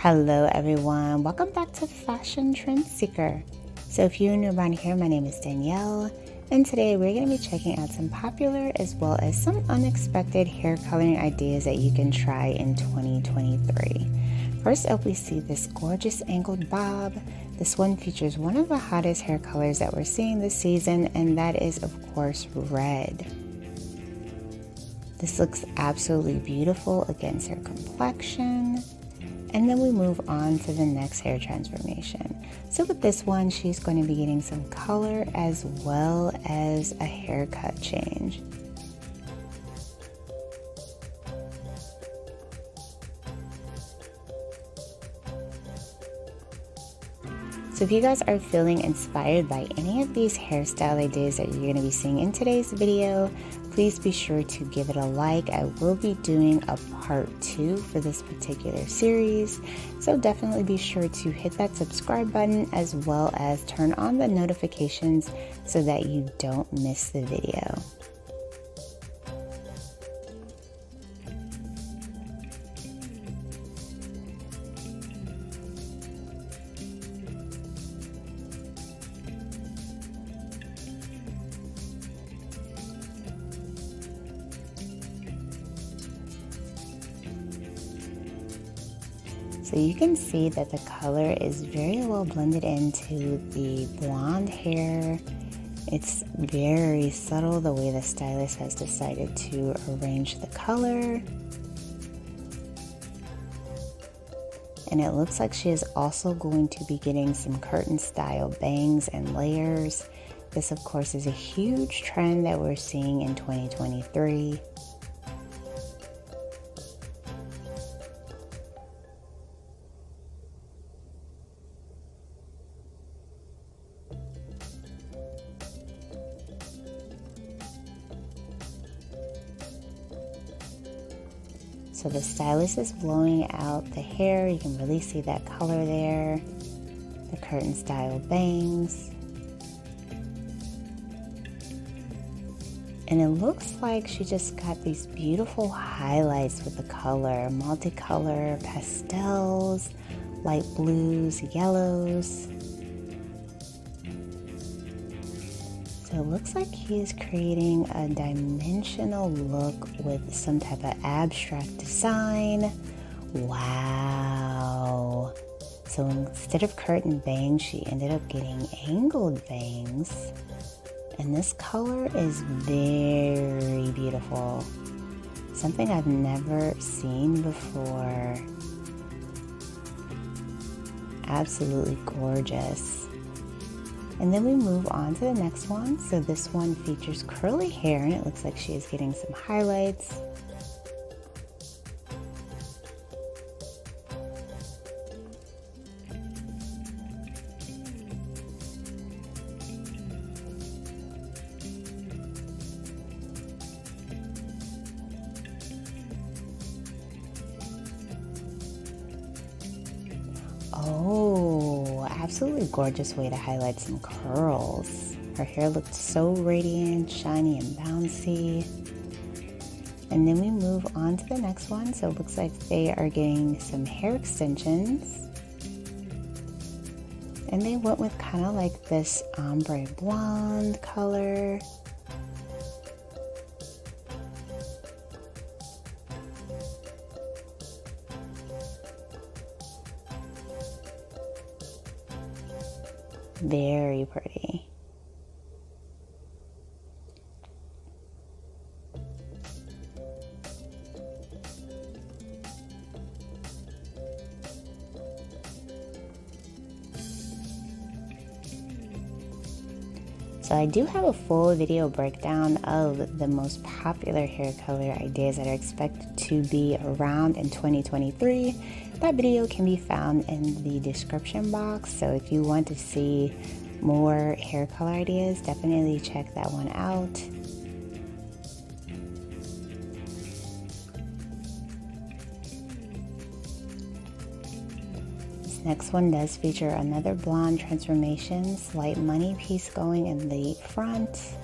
Hello everyone, welcome back to Fashion Trend Seeker. So if you're new around here, my name is Danielle, and today we're going to be checking out some popular as well as some unexpected hair coloring ideas that you can try in 2023. First up, we see this gorgeous angled bob. This one features one of the hottest hair colors that we're seeing this season, and that is of course red. This looks absolutely beautiful against her complexion. And then we move on to the next hair transformation. So with this one, she's going to be getting some color as well as a haircut change. So if you guys are feeling inspired by any of these hairstyle ideas that you're going to be seeing in today's video, please be sure to give it a like. I will be doing a part 2 for this particular series, so definitely be sure to hit that subscribe button as well as turn on the notifications so that you don't miss the video. So you can see that the color is very well blended into the blonde hair. It's very subtle the way the stylist has decided to arrange the color. And it looks like she is also going to be getting some curtain style bangs and layers. This of course is a huge trend that we're seeing in 2023. So the stylist is blowing out the hair. You can really see that color there. The curtain style bangs. And it looks like she just got these beautiful highlights with the color. Multicolor pastels, light blues, yellows. So it looks like he is creating a dimensional look with some type of abstract design. Wow. So instead of curtain bangs, she ended up getting angled bangs. And this color is very beautiful. Something I've never seen before. Absolutely gorgeous. And then we move on to the next one. So this one features curly hair and it looks like she is getting some highlights. Oh, absolutely gorgeous way to highlight some curls. Her hair looked so radiant, shiny, and bouncy. And then we move on to the next one. So it looks like they are getting some hair extensions. And they went with kind of like this ombre blonde color. Very pretty. So I do have a full video breakdown of the most popular hair color ideas that are expected to be around in 2023. That video can be found in the description box. So if you want to see more hair color ideas, definitely check that one out. This next one does feature another blonde transformation, slight money piece going in the front.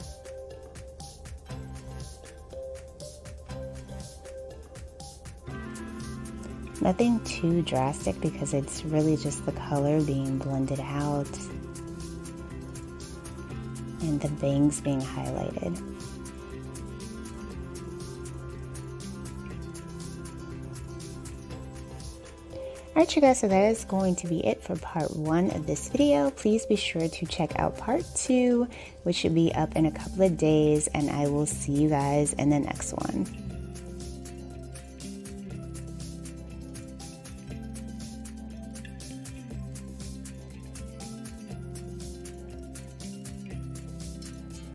Nothing too drastic because it's really just the color being blended out and the bangs being highlighted. Alright you guys, so that is going to be it for part 1 of this video. Please be sure to check out part 2, which should be up in a couple of days, and I will see you guys in the next one.